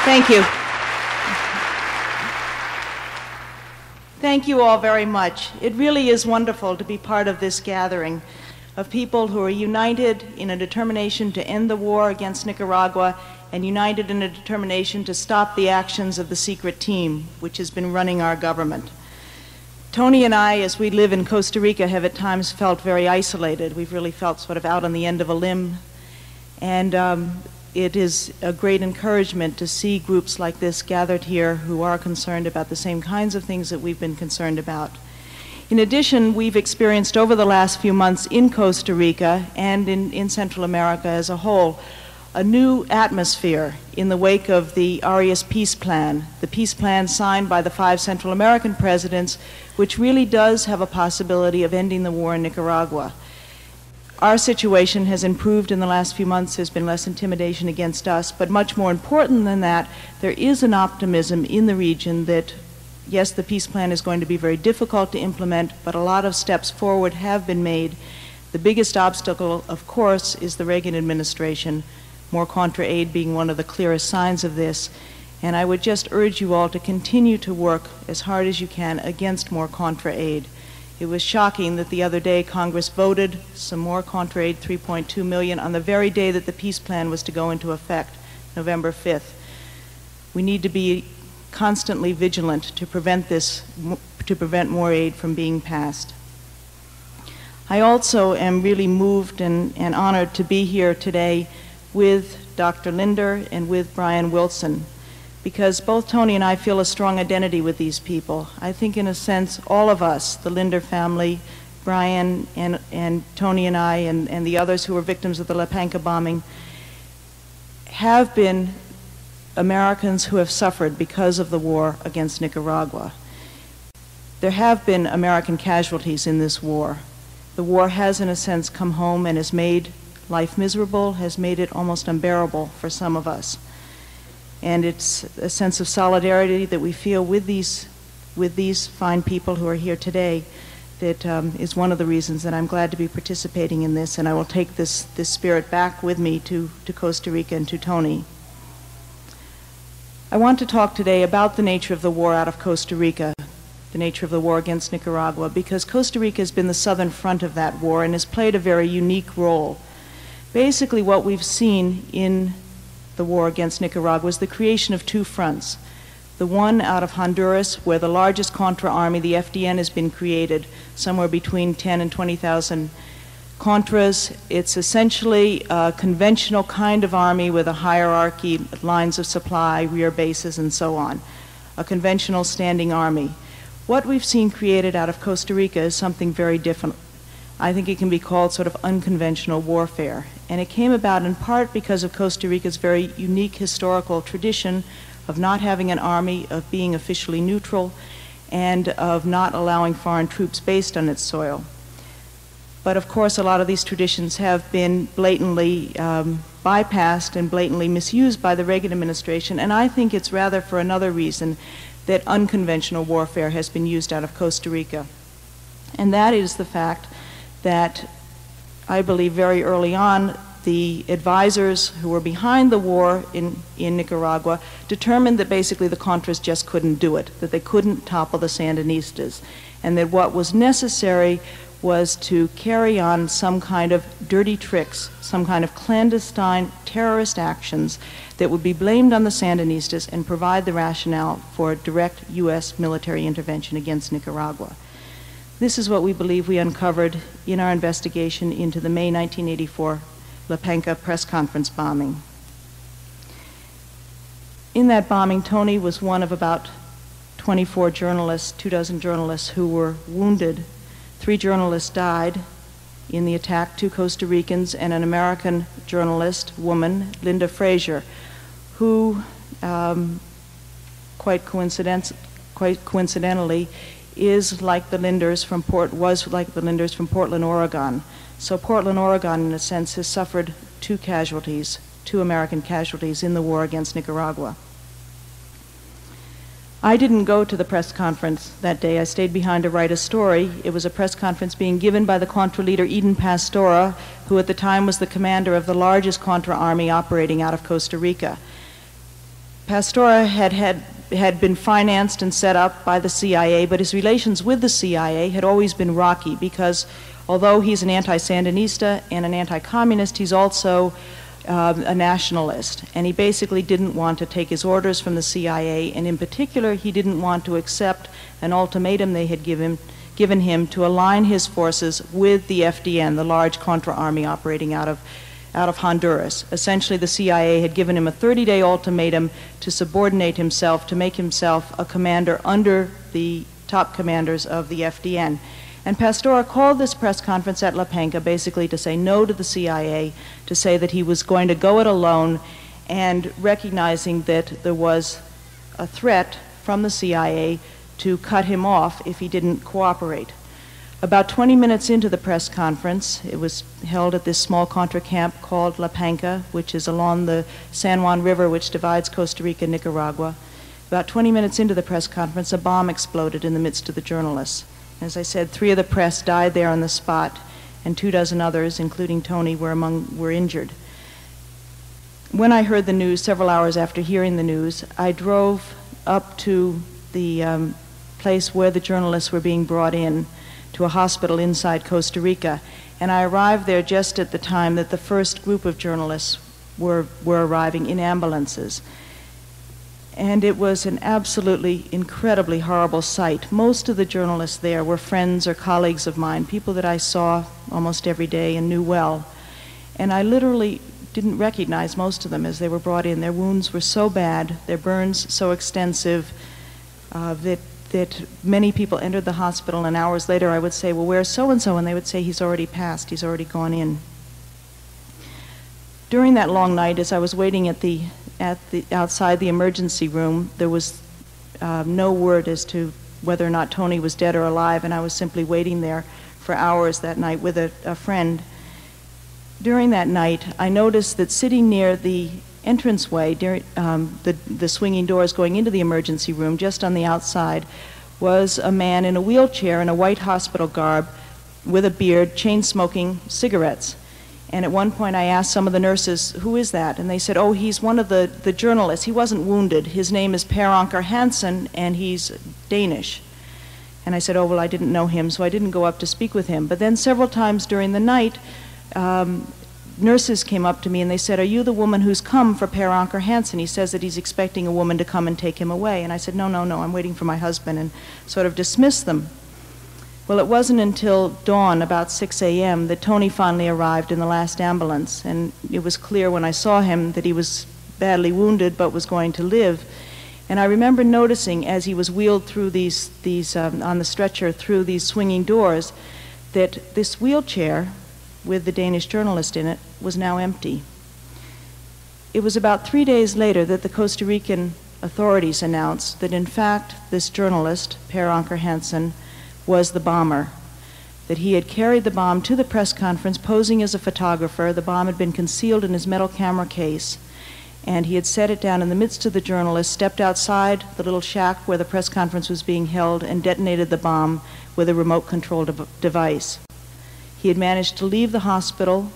Thank you. Thank you all very much. It really is wonderful to be part of this gathering of people who are united in a determination to end the war against Nicaragua and united in a determination to stop the actions of the secret team, which has been running our government. Tony and I, as we live in Costa Rica, have at times felt very isolated. We've really felt sort of out on the end of a limb. And it is a great encouragement to see groups like this gathered here who are concerned about the same kinds of things that we've been concerned about. In addition, we've experienced over the last few months in Costa Rica and in Central America as a whole a new atmosphere in the wake of the Arias peace plan, the peace plan signed by the 5 Central American presidents, which really does have a possibility of ending the war in Nicaragua. Our situation has improved in the last few months. There's been less intimidation against us, but much more important than that, there is an optimism in the region that, yes, the peace plan is going to be very difficult to implement, but a lot of steps forward have been made. The biggest obstacle, of course, is the Reagan administration, more contra aid being one of the clearest signs of this. And I would just urge you all to continue to work as hard as you can against more contra aid. It was shocking that the other day Congress voted some more contra aid, $3.2 million, on the very day that the peace plan was to go into effect, November 5th. We need to be constantly vigilant to prevent more aid from being passed. I also am really moved and honored to be here today with Dr. Linder and with Brian Wilson, because both Tony and I feel a strong identity with these people. I think in a sense all of us, the Linder family, Brian and Tony and I and the others who were victims of the Panca bombing, have been Americans who have suffered because of the war against Nicaragua. There have been American casualties in this war. The war has in a sense come home and has made life miserable, has made it almost unbearable for some of us. And it's a sense of solidarity that we feel with these fine people who are here today that is one of the reasons that I'm glad to be participating in this, and I will take this spirit back with me to Costa Rica and to Tony. I want to talk today about the nature of the war out of Costa Rica, the nature of the war against Nicaragua, because Costa Rica has been the southern front of that war and has played a very unique role. Basically, what we've seen in the war against Nicaragua was the creation of 2 fronts. The one out of Honduras, where the largest Contra army, the FDN, has been created, somewhere between 10 and 20,000 Contras. It's essentially a conventional kind of army with a hierarchy, lines of supply, rear bases, and so on. A conventional standing army. What we've seen created out of Costa Rica is something very different. I think it can be called sort of unconventional warfare. And it came about in part because of Costa Rica's very unique historical tradition of not having an army, of being officially neutral, and of not allowing foreign troops based on its soil. But of course, a lot of these traditions have been blatantly bypassed and blatantly misused by the Reagan administration, and I think it's rather for another reason that unconventional warfare has been used out of Costa Rica. And that is the fact that I believe very early on the advisors who were behind the war in Nicaragua determined that basically the Contras just couldn't do it, that they couldn't topple the Sandinistas, and that what was necessary was to carry on some kind of dirty tricks, some kind of clandestine terrorist actions that would be blamed on the Sandinistas and provide the rationale for direct U.S. military intervention against Nicaragua. This is what we believe we uncovered in our investigation into the May 1984 La Penca press conference bombing. In that bombing, Tony was one of about 24 journalists, 24 journalists who were wounded. 3 journalists died in the attack, 2 Costa Ricans and an American journalist, woman, Linda Frazier, who quite coincidentally was like the Linders from Portland, Oregon. So Portland, Oregon, in a sense, has suffered 2 casualties, 2 American casualties in the war against Nicaragua. I didn't go to the press conference that day. I stayed behind to write a story. It was a press conference being given by the Contra leader Eden Pastora, who at the time was the commander of the largest Contra army operating out of Costa Rica. Pastora had been financed and set up by the CIA, but his relations with the CIA had always been rocky because although he's an anti-Sandinista and an anti-communist, he's also a nationalist. And he basically didn't want to take his orders from the CIA, and in particular, he didn't want to accept an ultimatum they had given him to align his forces with the FDN, the large Contra army operating out of Honduras. Essentially, the CIA had given him a 30-day ultimatum to subordinate himself, to make himself a commander under the top commanders of the FDN. And Pastora called this press conference at La Penca basically to say no to the CIA, to say that he was going to go it alone, and recognizing that there was a threat from the CIA to cut him off if he didn't cooperate. About 20 minutes into the press conference, it was held at this small Contra camp called La Panca, which is along the San Juan River, which divides Costa Rica and Nicaragua. About 20 minutes into the press conference, a bomb exploded in the midst of the journalists. As I said, 3 of the press died there on the spot, and 24 others, including Tony, were injured. When I heard the news, several hours after hearing the news, I drove up to the place where the journalists were being brought in, to a hospital inside Costa Rica, and I arrived there just at the time that the first group of journalists were arriving in ambulances. And it was an absolutely incredibly horrible sight. Most of the journalists there were friends or colleagues of mine, people that I saw almost every day and knew well. And I literally didn't recognize most of them as they were brought in. Their wounds were so bad, their burns so extensive, that many people entered the hospital, and hours later I would say, well, where's so-and-so? And they would say, he's already passed, he's already gone in. During that long night, as I was waiting outside the emergency room, there was no word as to whether or not Tony was dead or alive, and I was simply waiting there for hours that night with a friend. During that night, I noticed that sitting near the entranceway, the swinging doors going into the emergency room, just on the outside, was a man in a wheelchair in a white hospital garb with a beard, chain-smoking cigarettes. And at one point I asked some of the nurses, who is that? And they said, oh, he's one of the journalists. He wasn't wounded. His name is Panca Hansen, and he's Danish. And I said, oh, well, I didn't know him, so I didn't go up to speak with him. But then several times during the night, nurses came up to me and they said, are you the woman who's come for Panca Hansen? He says that he's expecting a woman to come and take him away. And I said, no, I'm waiting for my husband, and sort of dismissed them. Well, it wasn't until dawn, about 6 a.m., that Tony finally arrived in the last ambulance, and it was clear when I saw him that he was badly wounded but was going to live. And I remember noticing as he was wheeled through on the stretcher through these swinging doors, that this wheelchair with the Danish journalist in it was now empty. It was about 3 days later that the Costa Rican authorities announced that in fact this journalist, Panca Hansen, was the bomber, that he had carried the bomb to the press conference posing as a photographer. The bomb had been concealed in his metal camera case, and he had set it down in the midst of the journalists, stepped outside the little shack where the press conference was being held, and detonated the bomb with a remote-controlled device. He had managed to leave the hospital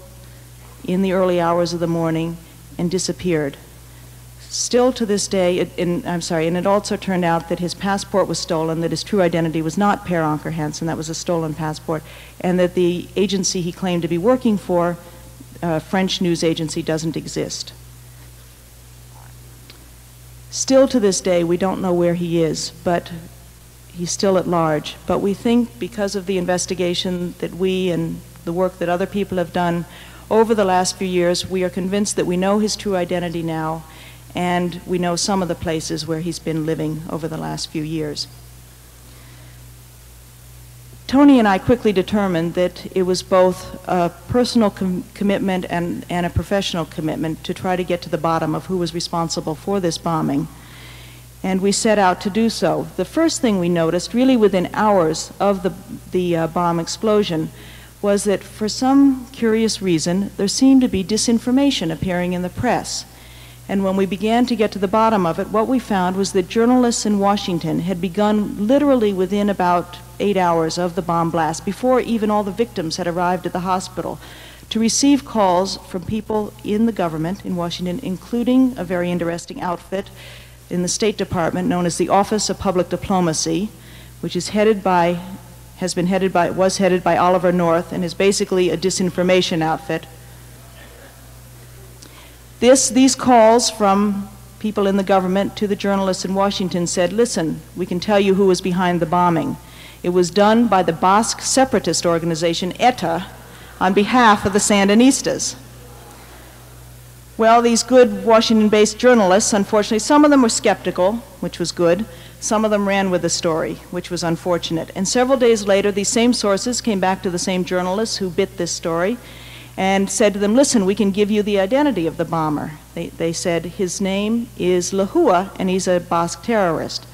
in the early hours of the morning and disappeared. Still to this day, and it also turned out that his passport was stolen, that his true identity was not Panca Hansen, that was a stolen passport, and that the agency he claimed to be working for, a French news agency, doesn't exist. Still to this day, we don't know where he is, but he's still at large. But we think because of the investigation that we and the work that other people have done over the last few years, we are convinced that we know his true identity now, and we know some of the places where he's been living over the last few years. Tony and I quickly determined that it was both a personal commitment and a professional commitment to try to get to the bottom of who was responsible for this bombing. And we set out to do so. The first thing we noticed, really within hours of the bomb explosion, was that for some curious reason, there seemed to be disinformation appearing in the press. And when we began to get to the bottom of it, what we found was that journalists in Washington had begun literally within about 8 hours of the bomb blast, before even all the victims had arrived at the hospital, to receive calls from people in the government in Washington, including a very interesting outfit in the State Department known as the Office of Public Diplomacy, which is was headed by Oliver North, and is basically a disinformation outfit. These calls from people in the government to the journalists in Washington said, listen, we can tell you who was behind the bombing. It was done by the Basque separatist organization ETA on behalf of the Sandinistas. Well, these good Washington-based journalists, unfortunately, some of them were skeptical, which was good. Some of them ran with the story, which was unfortunate. And several days later, these same sources came back to the same journalists who bit this story and said to them, listen, we can give you the identity of the bomber. They said, his name is Lahua, and he's a Basque terrorist.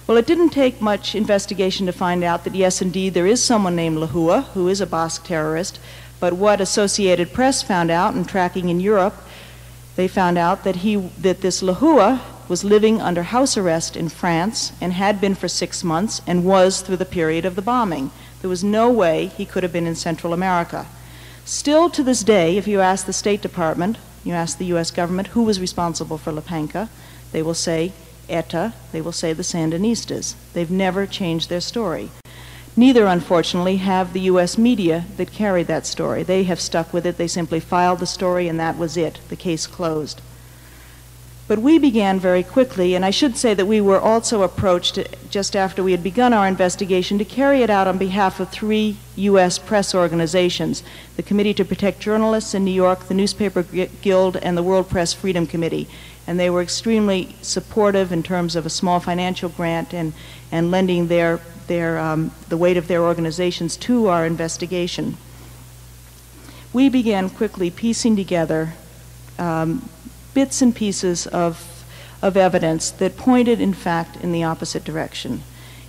Well, it didn't take much investigation to find out that, yes, indeed, there is someone named Lahua who is a Basque terrorist. But what Associated Press found out in tracking in Europe, they found out that this Lahua was living under house arrest in France and had been for 6 months and was through the period of the bombing. There was no way he could have been in Central America. Still to this day, if you ask the State Department, you ask the U.S. government who was responsible for Panca, they will say ETA, they will say the Sandinistas. They've never changed their story. Neither, unfortunately, have the U.S. media that carried that story. They have stuck with it. They simply filed the story, and that was it. The case closed. But we began very quickly, and I should say that we were also approached just after we had begun our investigation to carry it out on behalf of 3 U.S. press organizations, the Committee to Protect Journalists in New York, the Newspaper Guild, and the World Press Freedom Committee. And they were extremely supportive in terms of a small financial grant and lending the weight of their organizations to our investigation. We began quickly piecing together bits and pieces of evidence that pointed, in fact, in the opposite direction.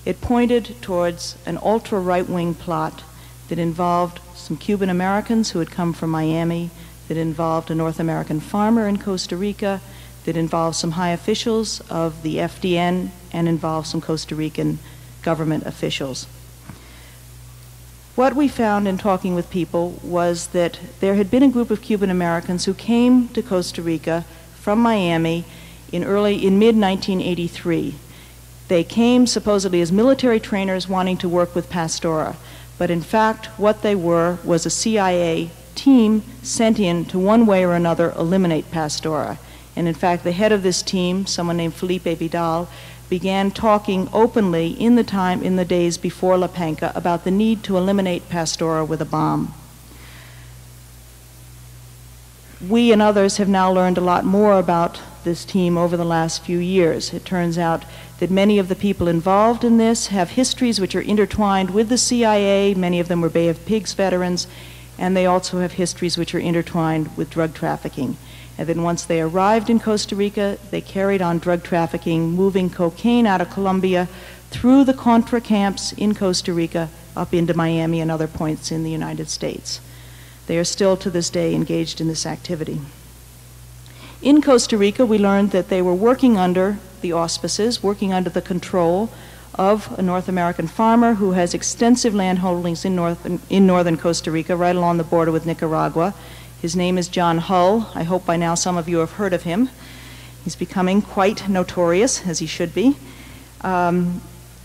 It pointed towards an ultra-right-wing plot that involved some Cuban Americans who had come from Miami, that involved a North American farmer in Costa Rica, that involved some high officials of the FDN, and involved some Costa Rican government officials. What we found in talking with people was that there had been a group of Cuban Americans who came to Costa Rica from Miami in mid-1983. They came supposedly as military trainers wanting to work with Pastora, but in fact what they were was a CIA team sent in to one way or another eliminate Pastora. And in fact the head of this team, someone named Felipe Vidal, began talking openly in the days before La Penca about the need to eliminate Pastora with a bomb. We and others have now learned a lot more about this team over the last few years. It turns out that many of the people involved in this have histories which are intertwined with the CIA. Many of them were Bay of Pigs veterans, and they also have histories which are intertwined with drug trafficking. And then once they arrived in Costa Rica, they carried on drug trafficking, moving cocaine out of Colombia through the Contra camps in Costa Rica up into Miami and other points in the United States. They are still to this day engaged in this activity. In Costa Rica, we learned that they were working under the auspices, working under the control of a North American farmer who has extensive land holdings in northern Costa Rica, right along the border with Nicaragua. His name is John Hull. I hope by now some of you have heard of him. He's becoming quite notorious, as he should be.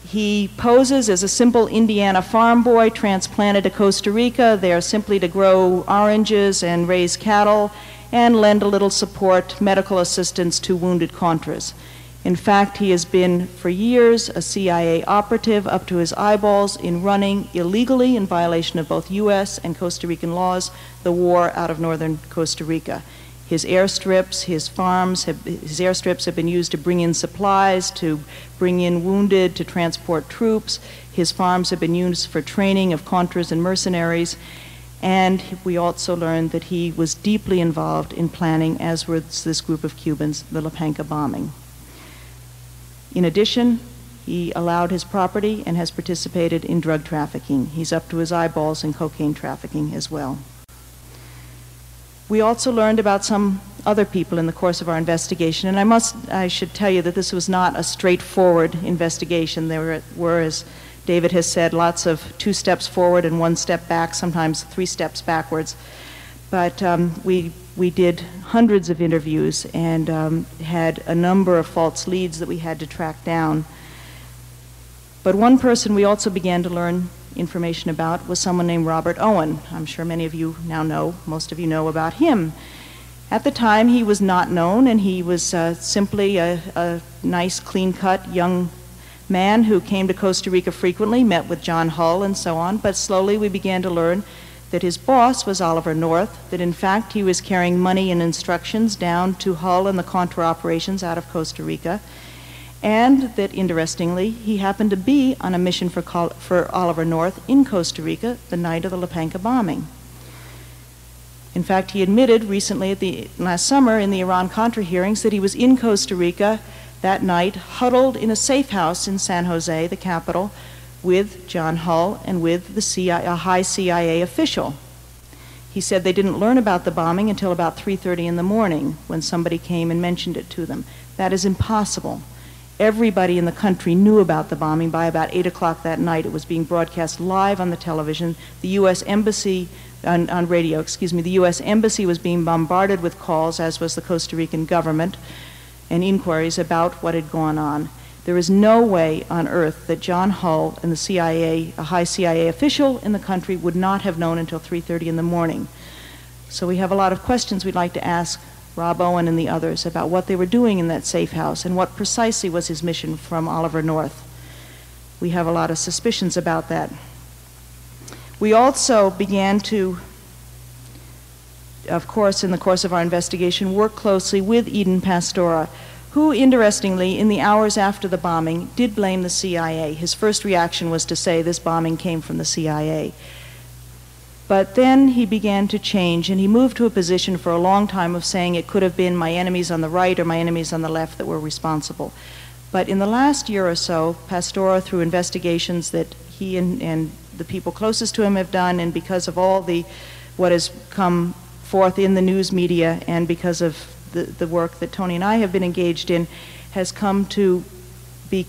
He poses as a simple Indiana farm boy transplanted to Costa Rica there simply to grow oranges and raise cattle and lend a little support, medical assistance to wounded Contras. In fact, he has been for years a CIA operative up to his eyeballs in running illegally, in violation of both U.S. and Costa Rican laws, the war out of northern Costa Rica. His airstrips, his airstrips have been used to bring in supplies, to bring in wounded, to transport troops. His farms have been used for training of Contras and mercenaries. And we also learned that he was deeply involved in planning, as was this group of Cubans, the La Penca bombing. In addition, he allowed his property and has participated in drug trafficking. He's up to his eyeballs in cocaine trafficking as well. We also learned about some other people in the course of our investigation, and I should tell you that this was not a straightforward investigation. There were, as David has said, lots of 2 steps forward and 1 step back, sometimes 3 steps backwards. But we did hundreds of interviews and had a number of false leads that we had to track down. But one person we also began to learn information about was someone named Robert Owen. I'm sure many of you now know, most of you know about him. At the time, he was not known, and he was simply a nice, clean-cut young man who came to Costa Rica frequently, met with John Hull and so on, but slowly we began to learn that his boss was Oliver North, that in fact he was carrying money and instructions down to Hull and the Contra operations out of Costa Rica, and that interestingly, he happened to be on a mission for Oliver North in Costa Rica the night of the Panca bombing. In fact, he admitted recently last summer in the Iran-Contra hearings that he was in Costa Rica that night, huddled in a safe house in San Jose, the capital, with John Hull and with a high CIA official. He said they didn't learn about the bombing until about 3:30 in the morning when somebody came and mentioned it to them. That is impossible. Everybody in the country knew about the bombing by about 8 o'clock that night. It was being broadcast live on the television. The U.S. Embassy, on radio, excuse me, the U.S. Embassy was being bombarded with calls, as was the Costa Rican government, and inquiries about what had gone on. There is no way on earth that John Hull and the CIA, a high CIA official in the country, would not have known until 3:30 in the morning. So we have a lot of questions we'd like to ask Rob Owen and the others about what they were doing in that safe house and what precisely was his mission from Oliver North. We have a lot of suspicions about that. We also began to, of course, in the course of our investigation, work closely with Eden Pastora, who, interestingly, in the hours after the bombing, did blame the CIA. His first reaction was to say this bombing came from the CIA. But then he began to change, and he moved to a position for a long time of saying it could have been my enemies on the right or my enemies on the left that were responsible. But in the last year or so, Pastora, through investigations that he and the people closest to him have done, and because of all what has come forth in the news media, and because of the work that Tony and I have been engaged in, has come to be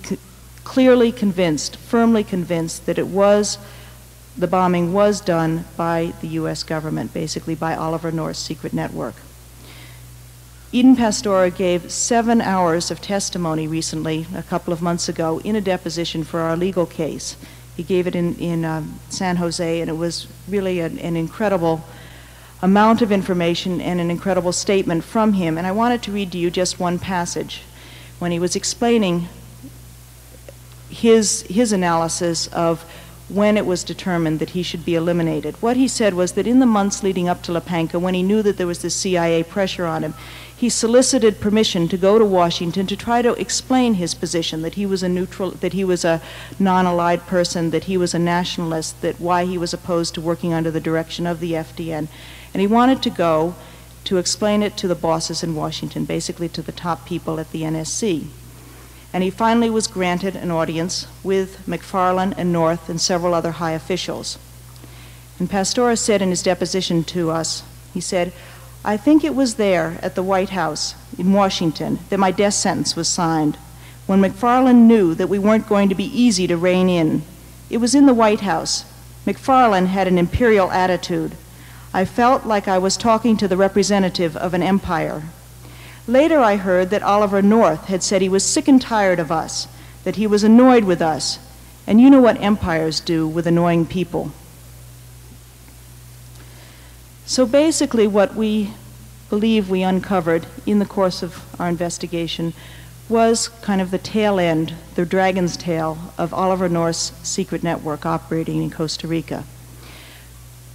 clearly convinced, firmly convinced, that the bombing was done by the U.S. government, basically by Oliver North's secret network. Eden Pastora gave 7 hours of testimony recently, a couple of months ago, in a deposition for our legal case. He gave it in San Jose, and it was really an incredible amount of information and an incredible statement from him. And I wanted to read to you just one passage when he was explaining his analysis of when it was determined that he should be eliminated. What he said was that in the months leading up to Panca, when he knew that there was this CIA pressure on him, he solicited permission to go to Washington to try to explain his position, that he was a neutral, that he was a non-allied person, that he was a nationalist, that why he was opposed to working under the direction of the FDN. And he wanted to go to explain it to the bosses in Washington, basically to the top people at the NSC. And he finally was granted an audience with McFarlane and North and several other high officials. And Pastora said in his deposition to us, he said, "I think it was there at the White House in Washington that my death sentence was signed, when McFarlane knew that we weren't going to be easy to rein in. It was in the White House. McFarlane had an imperial attitude. I felt like I was talking to the representative of an empire. Later I heard that Oliver North had said he was sick and tired of us, that he was annoyed with us, and you know what empires do with annoying people." So basically what we believe we uncovered in the course of our investigation was kind of the tail end, the dragon's tail, of Oliver North's secret network operating in Costa Rica.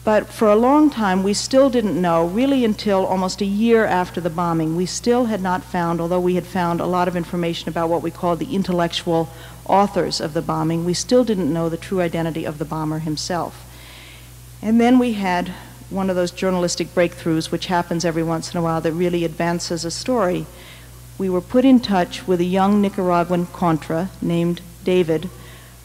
But for a long time, we still didn't know, really until almost a year after the bombing, we still had not found, although we had found a lot of information about what we called the intellectual authors of the bombing, we still didn't know the true identity of the bomber himself. And then we had one of those journalistic breakthroughs, which happens every once in a while, that really advances a story. We were put in touch with a young Nicaraguan Contra named David,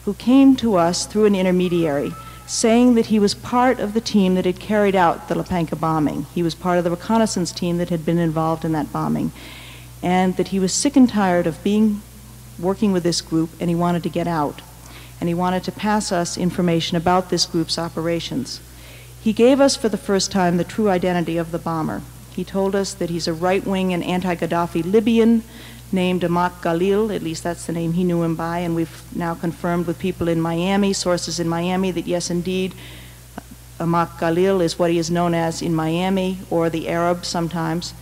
who came to us through an intermediary, saying that he was part of the team that had carried out the Panca bombing. He was part of the reconnaissance team that had been involved in that bombing, and that he was sick and tired of working with this group, and he wanted to get out. And he wanted to pass us information about this group's operations. He gave us for the first time the true identity of the bomber. He told us that he's a right-wing and anti-Gaddafi Libyan named Amak Galil, at least that's the name he knew him by, and we've now confirmed with people in Miami, sources in Miami, that yes, indeed, Amak Galil is what he is known as in Miami, or the Arab sometimes.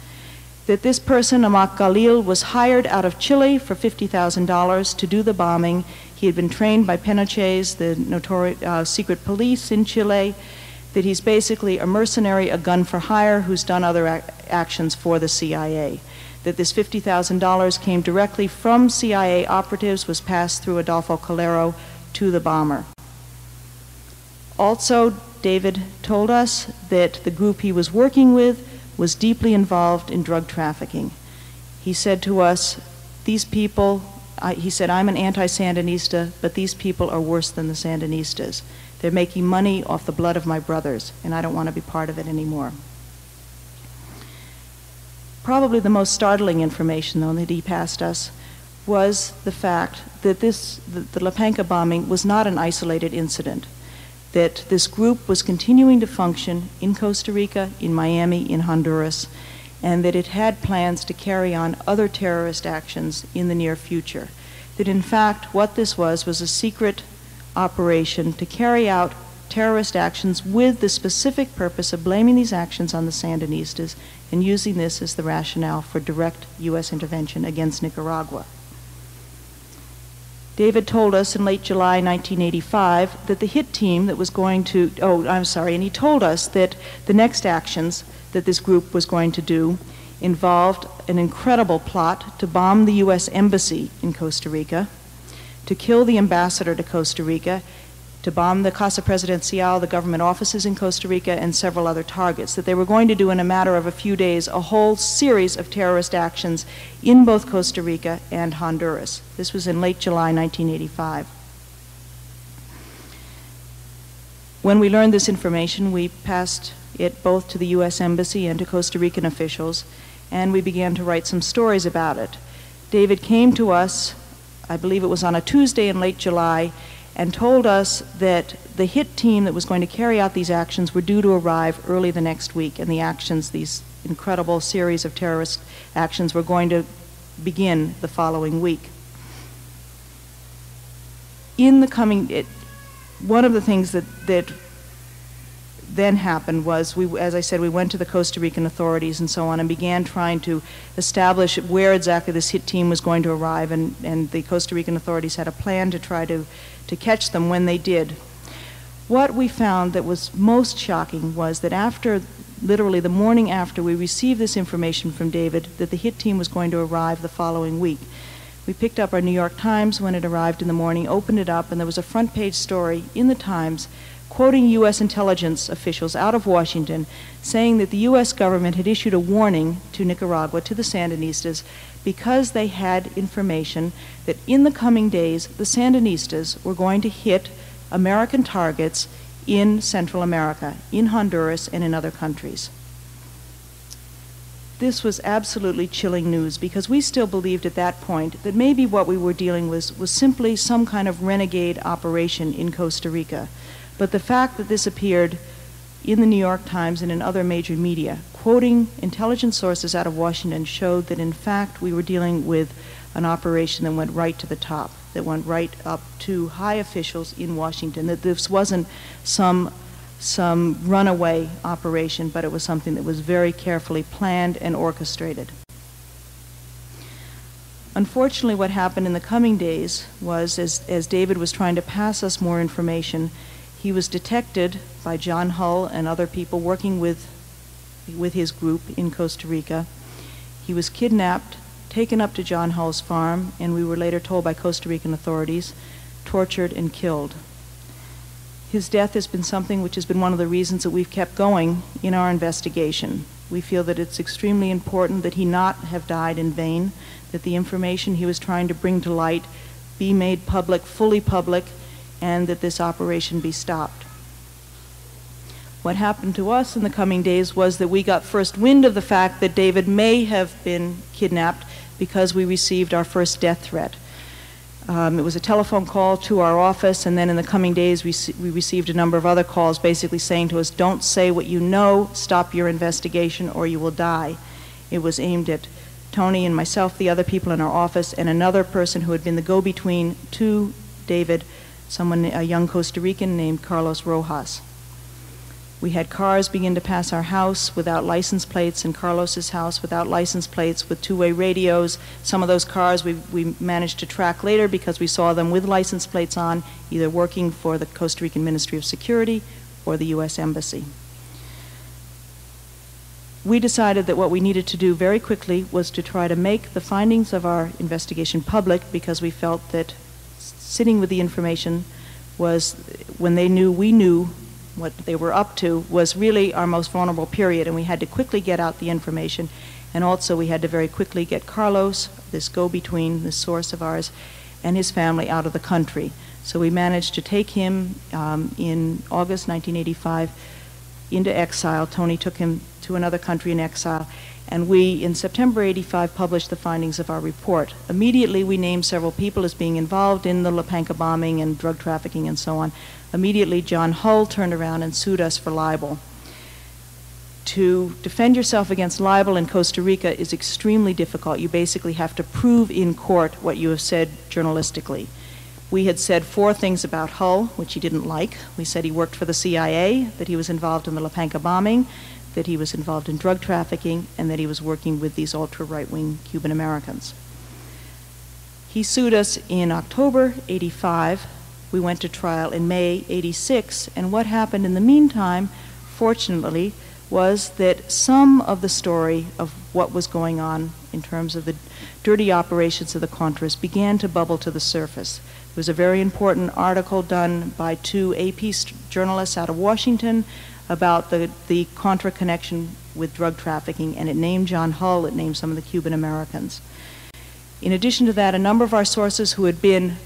That this person, Amak Galil, was hired out of Chile for $50,000 to do the bombing. He had been trained by Pinochet's, the notorious secret police in Chile, that he's basically a mercenary, a gun for hire, who's done other actions for the CIA. That this $50,000 came directly from CIA operatives, was passed through Adolfo Calero to the bomber. Also, David told us that the group he was working with was deeply involved in drug trafficking. He said to us, these people, he said, I'm an anti-Sandinista, but these people are worse than the Sandinistas. They're making money off the blood of my brothers, and I don't want to be part of it anymore. Probably the most startling information, though, that he passed us was the fact that the La Penca bombing was not an isolated incident, that this group was continuing to function in Costa Rica, in Miami, in Honduras, and that it had plans to carry on other terrorist actions in the near future. That in fact what this was a secret operation to carry out terrorist actions with the specific purpose of blaming these actions on the Sandinistas and using this as the rationale for direct U.S. intervention against Nicaragua. David told us in late July 1985 that the hit team that was going to, and he told us that the next actions that this group was going to do involved an incredible plot to bomb the U.S. Embassy in Costa Rica, to kill the ambassador to Costa Rica, to bomb the Casa Presidencial, the government offices in Costa Rica, and several other targets, that they were going to do in a matter of a few days a whole series of terrorist actions in both Costa Rica and Honduras. This was in late July 1985. When we learned this information, we passed it both to the U.S. Embassy and to Costa Rican officials, and we began to write some stories about it. David came to us, I believe it was on a Tuesday in late July, and told us that the hit team that was going to carry out these actions were due to arrive early the next week, and the actions, these incredible series of terrorist actions, were going to begin the following week. In the coming, one of the things that then happened was, as I said, we went to the Costa Rican authorities and so on and began trying to establish where exactly this hit team was going to arrive, and the Costa Rican authorities had a plan to try to catch them when they did. What we found that was most shocking was that after, literally the morning after we received this information from David that the hit team was going to arrive the following week, we picked up our New York Times when it arrived in the morning, opened it up, and there was a front page story in the Times quoting U.S. intelligence officials out of Washington saying that the U.S. government had issued a warning to Nicaragua, to the Sandinistas, because they had information that in the coming days the Sandinistas were going to hit American targets in Central America, in Honduras, and in other countries. This was absolutely chilling news, because we still believed at that point that maybe what we were dealing with was simply some kind of renegade operation in Costa Rica. But the fact that this appeared in the New York Times and in other major media, quoting intelligence sources out of Washington, showed that in fact we were dealing with an operation that went right to the top, that went right up to high officials in Washington, that this wasn't some runaway operation, but it was something that was very carefully planned and orchestrated. Unfortunately, what happened in the coming days was, as David was trying to pass us more information, he was detected by John Hull and other people working with his group in Costa Rica. He was kidnapped, taken up to John Hull's farm, and we were later told by Costa Rican authorities, tortured and killed. His death has been something which has been one of the reasons that we've kept going in our investigation. We feel that it's extremely important that he not have died in vain, that the information he was trying to bring to light be made public, fully public, and that this operation be stopped. What happened to us in the coming days was that we got first wind of the fact that David may have been kidnapped because we received our first death threat. It was a telephone call to our office, and then in the coming days we received a number of other calls basically saying to us, don't say what you know, stop your investigation or you will die. It was aimed at Tony and myself, the other people in our office, and another person who had been the go-between to David, a young Costa Rican named Carlos Rojas. We had cars begin to pass our house without license plates, and Carlos's house without license plates with two-way radios. Some of those cars we managed to track later because we saw them with license plates on, either working for the Costa Rican Ministry of Security or the U.S. Embassy. We decided that what we needed to do very quickly was to try to make the findings of our investigation public, because we felt that sitting with the information was, when they knew we knew what they were up to, was really our most vulnerable period, and we had to quickly get out the information, and also we had to very quickly get Carlos, this go-between, this source of ours, and his family out of the country. So we managed to take him in August 1985 into exile. Tony took him to another country in exile, and we, in September 85, published the findings of our report. Immediately, we named several people as being involved in the Panca bombing and drug trafficking and so on. Immediately, John Hull turned around and sued us for libel. To defend yourself against libel in Costa Rica is extremely difficult. You basically have to prove in court what you have said journalistically. We had said 4 things about Hull, which he didn't like. We said he worked for the CIA, that he was involved in the Panca bombing, that he was involved in drug trafficking, and that he was working with these ultra-right-wing Cuban Americans. He sued us in October 85. We went to trial in May 86, and what happened in the meantime, fortunately, was that some of the story of what was going on in terms of the dirty operations of the Contras began to bubble to the surface. There was a very important article done by 2 AP journalists out of Washington about the Contra connection with drug trafficking, and it named John Hull, it named some of the Cuban Americans. In addition to that, a number of our sources who had been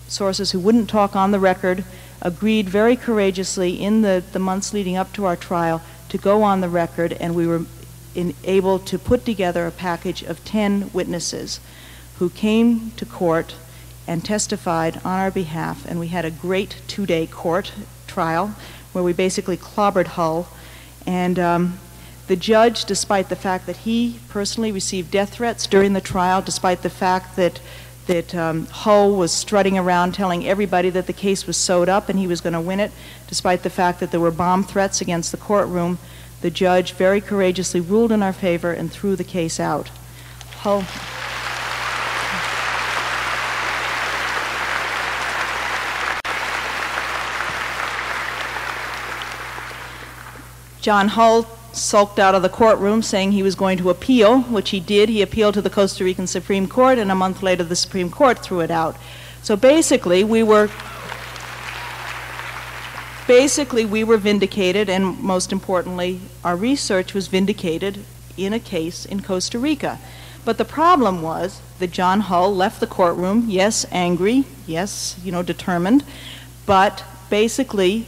sources who wouldn't talk on the record agreed very courageously in the months leading up to our trial to go on the record, and we were able to put together a package of 10 witnesses who came to court and testified on our behalf, and we had a great 2-day court trial where we basically clobbered Hull, and the judge, despite the fact that he personally received death threats during the trial, despite the fact that Hull was strutting around telling everybody that the case was sewed up and he was going to win it, despite the fact that there were bomb threats against the courtroom, the judge very courageously ruled in our favor and threw the case out. Hull. John Hull sulked out of the courtroom saying he was going to appeal, which he did. He appealed to the Costa Rican Supreme Court, and a month later the Supreme Court threw it out. So basically we were vindicated, and most importantly, our research was vindicated in a case in Costa Rica. But the problem was that John Hull left the courtroom, yes, angry, yes, determined, but basically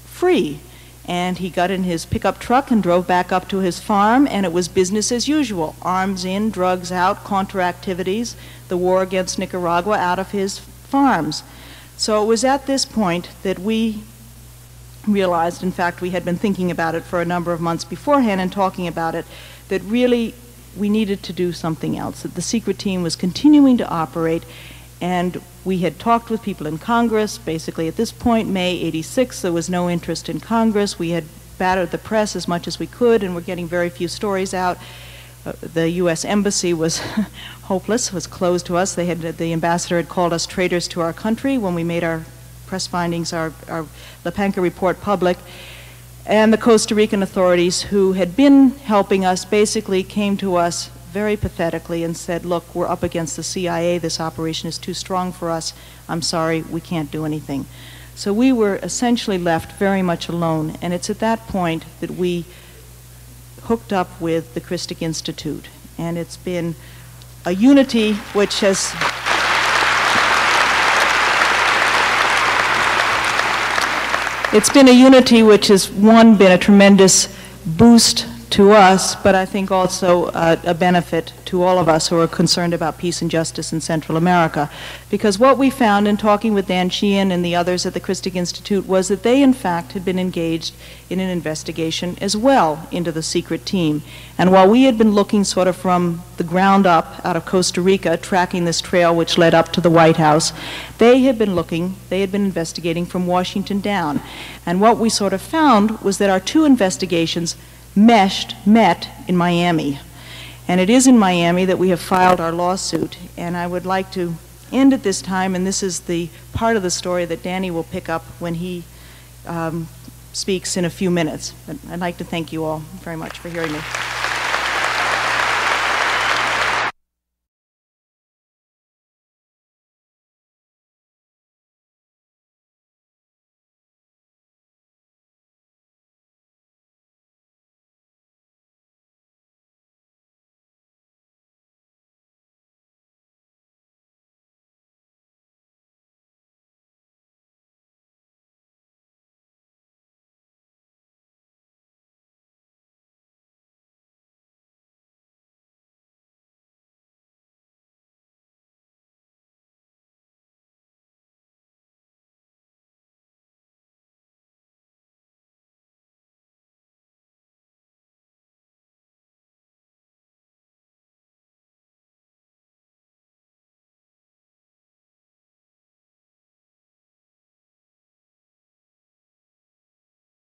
free. And he got in his pickup truck and drove back up to his farm, and it was business as usual. Arms in, drugs out, Contra activities, the war against Nicaragua out of his farms. So it was at this point that we realized, in fact, we had been thinking about it for a number of months beforehand and talking about it, that really we needed to do something else, that the secret team was continuing to operate, and we had talked with people in Congress. Basically, at this point, May '86, there was no interest in Congress. We had battered the press as much as we could, and were getting very few stories out. The U.S. Embassy was hopeless, was closed to us. The ambassador had called us traitors to our country when we made our press findings, our La Panca report public. And the Costa Rican authorities, who had been helping us, basically came to us very pathetically and said, look, we're up against the CIA. This operation is too strong for us. I'm sorry, we can't do anything. So we were essentially left very much alone, and it's at that point that we hooked up with the Christic Institute, and it's been a unity which has been a tremendous boost to us, but I think also a benefit to all of us who are concerned about peace and justice in Central America. Because what we found in talking with Dan Sheehan and the others at the Christic Institute was that they, in fact, had been engaged in an investigation as well into the secret team. And while we had been looking sort of from the ground up out of Costa Rica, tracking this trail which led up to the White House, they had been investigating from Washington down. And what we sort of found was that our two investigations met in Miami. And it is in Miami that we have filed our lawsuit. And I would like to end at this time, and this is the part of the story that Danny will pick up when he speaks in a few minutes. But I'd like to thank you all very much for hearing me.